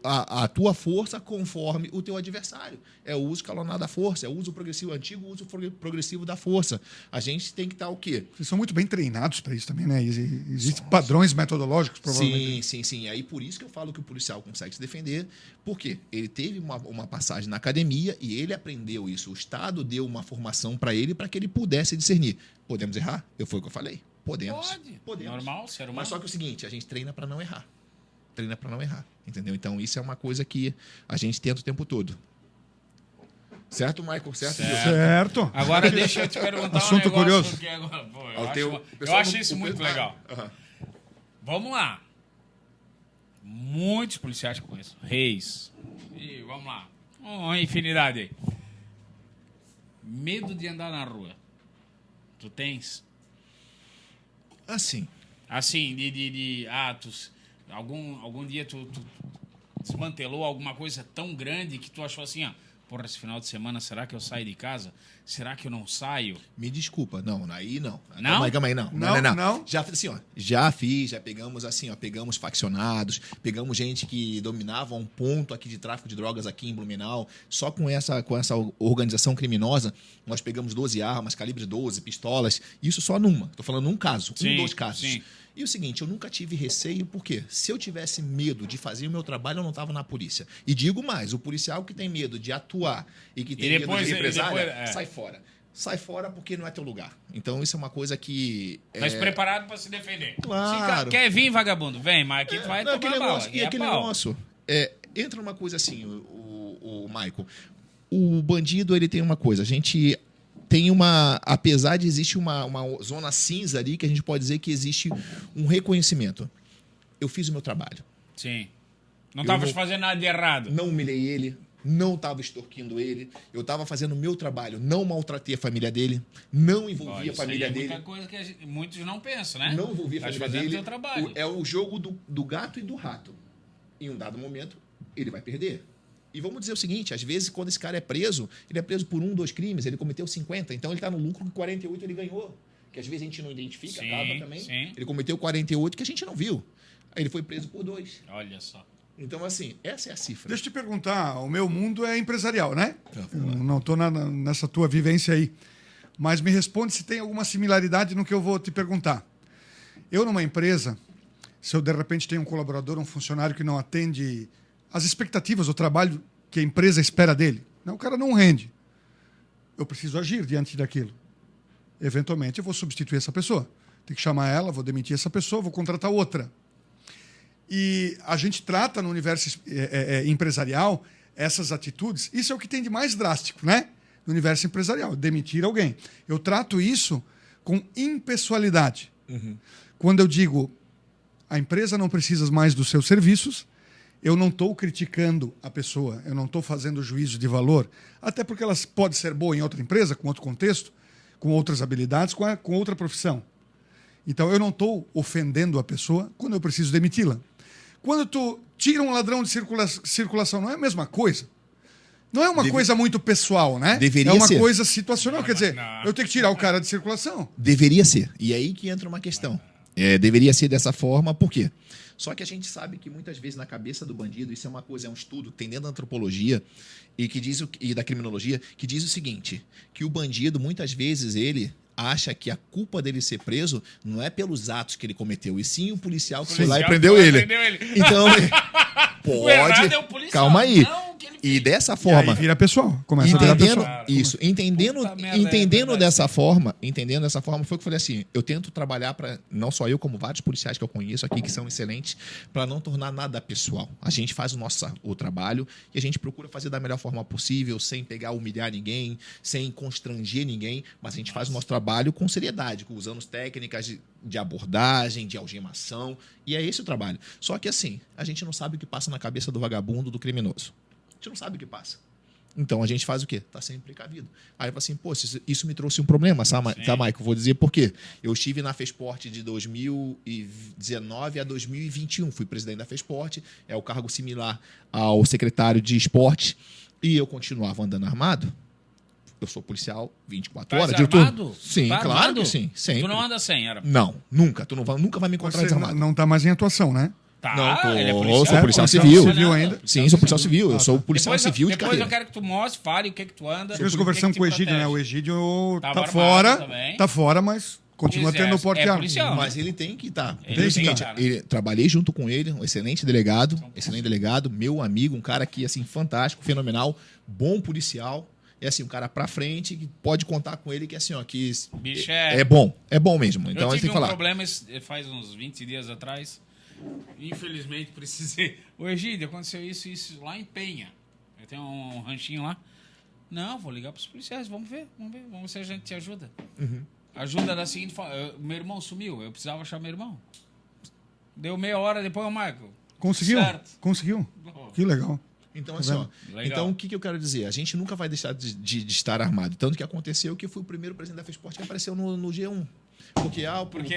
a tua força conforme o teu adversário. É o uso escalonado da força, é o uso progressivo, antigo uso progressivo da força. A gente tem que estar o quê? Vocês são muito bem treinados para isso também, né? Existem padrões metodológicos, provavelmente. Sim. Aí por isso que eu falo que o policial consegue se defender, porque ele teve uma passagem na academia e ele aprendeu isso. O Estado deu uma formação para ele para que ele pudesse discernir. Podemos errar? Foi o que eu falei. Podemos. Normal, ser humano. Mas só que é o seguinte, a gente treina para não errar. Treina para não errar, entendeu? Então isso é uma coisa que a gente tenta o tempo todo. Certo, Michael? Certo. Agora deixa eu te perguntar Assunto um negócio. curioso. Que agora, pô, O eu pessoal acho isso muito legal. Aham. Vamos lá. Muitos policiais que eu conheço. Reis. E vamos lá. Uma infinidade aí. Medo de andar na rua. Tu tens? Assim. Assim, de atos. Algum dia tu desmantelou alguma coisa tão grande que tu achou assim, porra, esse final de semana, será que eu saio de casa? Será que eu não saio? Me desculpa, não, aí não. Não? Calma aí, não. Não? Já assim, já pegamos assim, pegamos faccionados, pegamos gente que dominava um ponto aqui de tráfico de drogas aqui em Blumenau. Só com essa organização criminosa, nós pegamos 12 armas, calibre 12, pistolas, isso só numa. Tô falando num caso, Sim, 2 casos. sim. E o seguinte, eu nunca tive receio, porque se eu tivesse medo de fazer o meu trabalho, eu não estava na polícia. E digo mais, o policial que tem medo de atuar e que tem medo de represália, sai fora. Sai fora porque não é teu lugar. Então isso é uma coisa que... Mas preparado para se defender. Claro. Quer vir, vagabundo? Vem, mas aqui tu vai tomar bala. E aquele negócio, entra uma coisa assim, o Michael, o bandido, ele tem uma coisa, a gente... apesar de existir uma zona cinza ali, que a gente pode dizer que existe um reconhecimento. Eu fiz o meu trabalho. Sim. Não estavas fazendo nada de errado. Não humilhei ele, não estava extorquindo ele, eu estava fazendo o meu trabalho, não maltratei a família dele, não envolvi a família dele. É muita coisa que muitos não pensam, né? Não envolvi a família fazendo dele. Teu trabalho. É o jogo do gato e do rato. Em um dado momento, ele vai perder. E vamos dizer o seguinte, às vezes, quando esse cara é preso, ele é preso por 1, 2 crimes, ele cometeu 50, então ele está no lucro que 48 ele ganhou. Que às vezes a gente não identifica, acaba também. Sim. Ele cometeu 48 que a gente não viu. Aí ele foi preso por 2. Olha só. Então, assim, essa é a cifra. Deixa eu te perguntar, o meu mundo é empresarial, né? Tá, Eu não estou nessa tua vivência aí. Mas me responde se tem alguma similaridade no que eu vou te perguntar. Eu, numa empresa, se eu de repente tenho um colaborador, um funcionário que não atende as expectativas, o trabalho que a empresa espera dele, o cara não rende. Eu preciso agir diante daquilo. Eventualmente, eu vou substituir essa pessoa. Tem que chamar ela, vou demitir essa pessoa, vou contratar outra. E a gente trata no universo empresarial essas atitudes. Isso é o que tem de mais drástico, né? No universo empresarial, demitir alguém. Eu trato isso com impessoalidade. Uhum. Quando eu digo a empresa não precisa mais dos seus serviços, eu não estou criticando a pessoa, eu não estou fazendo juízo de valor, até porque ela pode ser boa em outra empresa, com outro contexto, com outras habilidades, com outra profissão. Então, eu não estou ofendendo a pessoa quando eu preciso demiti-la. Quando tu tira um ladrão de circulação, não é a mesma coisa? Não é uma coisa muito pessoal, né? Deveria é uma ser. coisa situacional. Quer dizer, Não. eu tenho que tirar o cara de circulação. Deveria ser. E aí que entra uma questão. Deveria ser dessa forma, por quê? Só que a gente sabe que muitas vezes na cabeça do bandido, isso é uma coisa, é um estudo que tem dentro da antropologia e da criminologia, que diz o seguinte, que o bandido, muitas vezes, ele acha que a culpa dele ser preso não é pelos atos que ele cometeu, e sim o policial que foi lá e prendeu ele. Então, O errado pode... é o policial, Calma aí. não que ele E fez. dessa E aí forma, vira pessoal. Começa a virar entendendo pessoal. isso, entendendo, Puta merda, é entendendo verdade. dessa forma, foi que eu falei assim, eu tento trabalhar para não só eu, como vários policiais que eu conheço aqui que são excelentes, para não tornar nada pessoal. A gente faz o trabalho e a gente procura fazer da melhor forma possível, sem humilhar ninguém, sem constranger ninguém, mas a gente faz o nosso trabalho com seriedade, usando técnicas de abordagem, de algemação, e é esse o trabalho. Só que assim, a gente não sabe o que passa na cabeça do vagabundo, do criminoso. A gente não sabe o que passa. Então a gente faz o quê? Tá sempre precavido. Aí eu falo assim, pô, isso me trouxe um problema, tá, Michael? Vou dizer por quê. Eu estive na FESPORT de 2019 a 2021. Fui presidente da FESPORT, é o cargo similar ao secretário de esporte, e eu continuava andando armado. Eu sou policial 24 horas. Armado? Sim, Tá claro armado? que sim. Sempre. Tu não anda sem, era? Não, nunca. Tu nunca vai me encontrar Você desarmado. não tá mais em atuação, né? Tá, Não, tô- ele é sou policial. policial É, civil. civil ainda? Sim, sou policial civil. Eu sou policial Depois, civil de depois carreira. eu quero que tu mostre, fale o que tu anda. Nós o conversamos que com o te Egídio, né? protege. O Egídio Tava tá armado fora, também. tá fora, mas continua Exército, tendo o porte é de arma. policial. Mas ele tem que estar. Ele É o tem que seguinte, tá, né? trabalhei junto com ele, um excelente delegado, meu amigo, um cara que, assim, fantástico, fenomenal, bom policial. É assim, um cara pra frente, que pode contar com ele, que assim, ó, que Bicho é bom mesmo. Então Eu a gente tive tem que falar. problema faz uns 20 dias atrás. Infelizmente precisei. Ô Egídio, aconteceu isso lá em Penha. Eu tenho um ranchinho lá. Não, vou ligar pros policiais, vamos ver se a gente te ajuda. Ajuda da seguinte forma. Meu irmão sumiu, eu precisava achar meu irmão. Deu meia hora depois, o Michael. Conseguiu? Certo. Conseguiu. Que legal. Então, assim, ó, Legal. então o que eu quero dizer? A gente nunca vai deixar de estar armado. Tanto que aconteceu que eu fui o primeiro presidente da FESPORT que apareceu no G1. Porque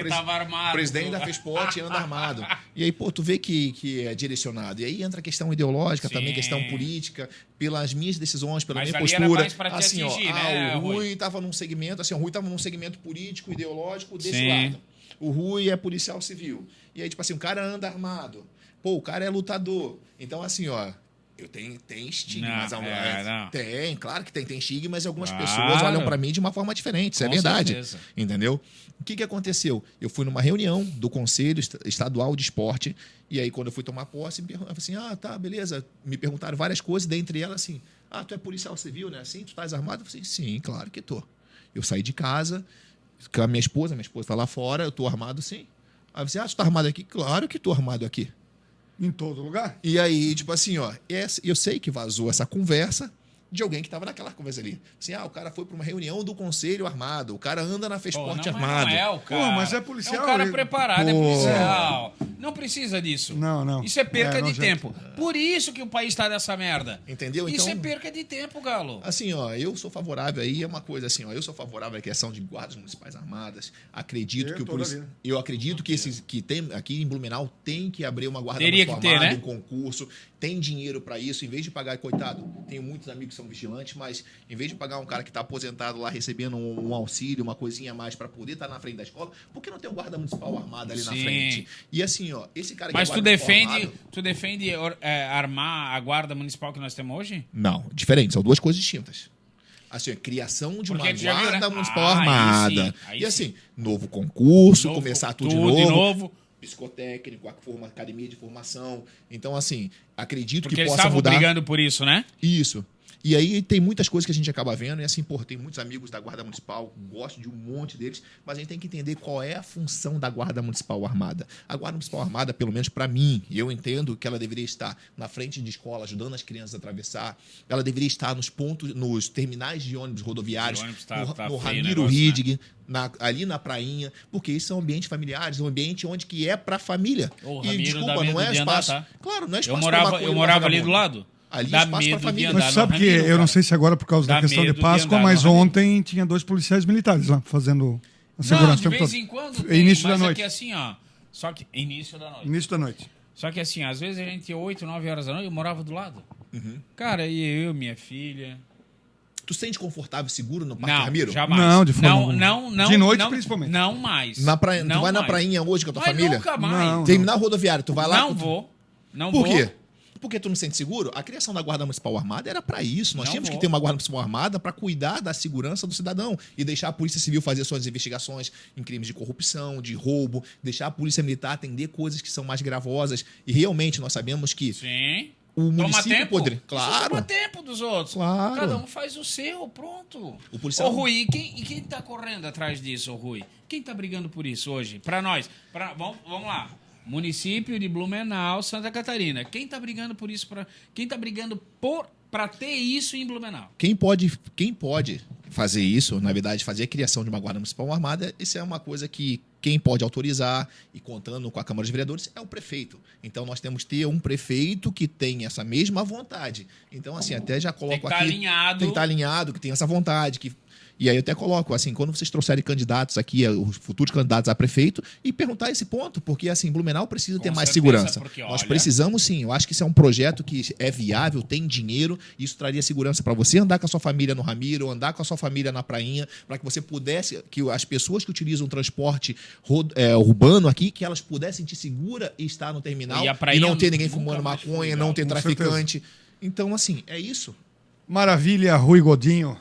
tava armado. o presidente da FESPORT anda armado. E aí, pô, tu vê que é direcionado. E aí entra a questão ideológica, Sim. também questão política, pelas minhas decisões, pela Mas minha ali era postura. mais pra te Assim, atingir, ó, né, o Rui? Rui estava num segmento, assim, o Rui estava num segmento político, ideológico desse Sim. lado. O Rui é policial civil. E aí, tipo assim, o cara anda armado. Pô, o cara é lutador. Então, assim, ó, tem estigmas. Não. Tem, claro que tem estigmas, e algumas Claro. pessoas olham pra mim de uma forma diferente, isso é Com verdade. certeza. Entendeu? O que aconteceu? Eu fui numa reunião do Conselho Estadual de Esporte, e aí quando eu fui tomar posse, me perguntaram assim, tá, beleza. Me perguntaram várias coisas, dentre elas assim, tu é policial civil, né? Assim, tu estás armado? Eu falei, sim, claro que tô. Eu saí de casa com a minha esposa tá lá fora, eu tô armado sim. Aí você, tu tá armado aqui? Claro que tô armado aqui. Em todo lugar? E aí, tipo assim, ó, eu sei que vazou essa conversa de alguém que estava naquela conversa ali. Assim, o cara foi para uma reunião do Conselho Armado, o cara anda na FESPORT armado. Não é o cara. Pô, mas é policial, É um cara ele- preparado, é Pô. policial. Não precisa disso. Não. Isso é perca não, de gente. tempo. Por isso que o país está nessa merda. Entendeu? Isso Então, é perca de tempo, Galo. assim, ó, eu sou favorável aí, é uma coisa assim, ó, eu sou favorável à criação de guardas municipais armadas. Acredito que eu acredito que tem aqui em Blumenau tem que abrir uma guarda Teria municipal que ter, armada, né? um concurso, tem dinheiro para isso, em vez de pagar, coitado, tenho muitos amigos que são vigilantes, mas em vez de pagar um cara que está aposentado lá recebendo um auxílio, uma coisinha a mais para poder estar na frente da escola, por que não tem um guarda municipal armado ali na Sim. frente? E assim, ó, esse cara Mas que tu é guarda municipal defende, armado, tu defende armar a guarda municipal que nós temos hoje? não, diferente, são duas coisas distintas. Assim, a criação de Porque uma tu já viu, guarda né? municipal Aí armada. sim, aí E assim, sim. novo concurso, Novo- começar tudo tudo de de novo. novo. Psicotécnico, academia de formação. Então, assim, acredito Porque que eles possa estavam mudar. brigando por isso, né? Isso. E aí tem muitas coisas que a gente acaba vendo, e assim, pô, tem muitos amigos da Guarda Municipal, gosto de um monte deles, mas a gente tem que entender qual é a função da Guarda Municipal Armada. A Guarda Municipal Armada, pelo menos para mim, eu entendo que ela deveria estar na frente de escola, ajudando as crianças a atravessar, ela deveria estar nos terminais de ônibus rodoviários, De ônibus tá no feio o Ramiro negócio, né? Riddig, ali na prainha, porque isso são ambientes familiares, um ambiente onde que é para família. Ô, E Ramiro, desculpa, dá medo não é de andar, espaço. tá? Claro, não é espaço Eu pra morava maconha, ali do vagabundo. lado. Ali Dá espaço pra medo de família. andar Mas no sabe que Ramiro, eu não cara. sei se agora por causa da Dá questão de medo de Páscoa, andar mas no Ramiro. ontem tinha 2 policiais militares lá fazendo a Não, segurança de o tempo vez todo. em quando É início da mas noite. é que assim, ó. Só que início da noite. Início da noite. Só que assim, às vezes a gente ia 8, 9 horas da noite, eu morava do lado. Uhum. Cara, ia eu, minha filha. Tu se sente confortável, seguro no Parque Não, Ramiro? jamais. Não, de forma não, alguma. não, De noite, não, principalmente. Não mais. Na praia, não tu vai na mais. prainha hoje com a tua Mas família? nunca mais. Não. Terminar rodoviário, tu vai lá? Não vou. Não Por vou. quê? Porque tu não se sente seguro? A criação da Guarda Municipal Armada era para isso. Nós Não tínhamos vou. que ter uma Guarda Municipal Armada para cuidar da segurança do cidadão e deixar a Polícia Civil fazer suas investigações em crimes de corrupção, de roubo, deixar a Polícia Militar atender coisas que são mais gravosas. E realmente nós sabemos que Sim. o Toma município tempo? poderia. Isso Claro. toma tempo dos outros. Claro. Cada um faz o seu, pronto. O policial- Ô, Rui, e quem tá correndo atrás disso, ô, Rui? Quem tá brigando por isso hoje? Pra nós. Vamos lá. Município de Blumenau, Santa Catarina. Quem tá brigando por isso? Quem tá brigando pra ter isso em Blumenau? Quem pode fazer isso, na verdade, fazer a criação de uma guarda municipal armada, isso é uma coisa que quem pode autorizar e contando com a Câmara de Vereadores é o prefeito. Então nós temos que ter um prefeito que tem essa mesma vontade. Então, assim, até já coloco Tem que tá aqui. alinhado. Tem que estar alinhado, que tem essa vontade, E aí eu até coloco, assim, quando vocês trouxerem candidatos aqui, os futuros candidatos a prefeito, e perguntar esse ponto, porque, assim, Blumenau precisa ter Com mais certeza, segurança. porque, Nós olha- precisamos, sim. Eu acho que isso é um projeto que é viável, tem dinheiro, e isso traria segurança para você andar com a sua família no Ramiro, andar com a sua família na prainha, para que você pudesse, que as pessoas que utilizam o transporte urbano aqui, que elas pudessem sentir segura e estar no terminal, E a e prainha não ter ninguém nunca fumando mais foi maconha, legal. não ter Com traficante. Então, assim, é isso. Maravilha, Rui Godinho.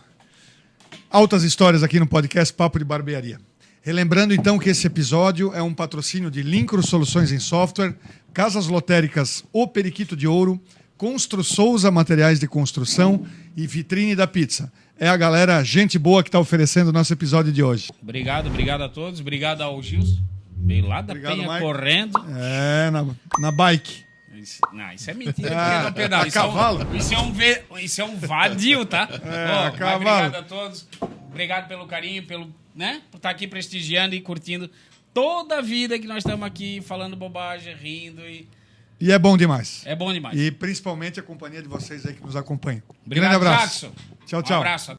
Altas histórias aqui no podcast Papo de Barbearia. Relembrando então que esse episódio é um patrocínio de Lincro Soluções em Software, Casas Lotéricas O Periquito de Ouro, Constru Souza Materiais de Construção e Vitrine da Pizza. É a galera, gente boa, que está oferecendo o nosso episódio de hoje. Obrigado a todos. Obrigado ao Gilson. Veio lá da Obrigado, Penha Mike. correndo. É, na bike. Isso é mentira. Ah, porque não pedal. a cavalo? Isso é um vadio, tá? a Mas cavalo. obrigado a todos. Obrigado pelo carinho, por estar aqui prestigiando e curtindo toda a vida que nós estamos aqui falando bobagem, rindo. E é bom demais. É bom demais. E principalmente a companhia de vocês aí que nos acompanham. Obrigado, Grande abraço. Jackson. Tchau, Um tchau. abraço.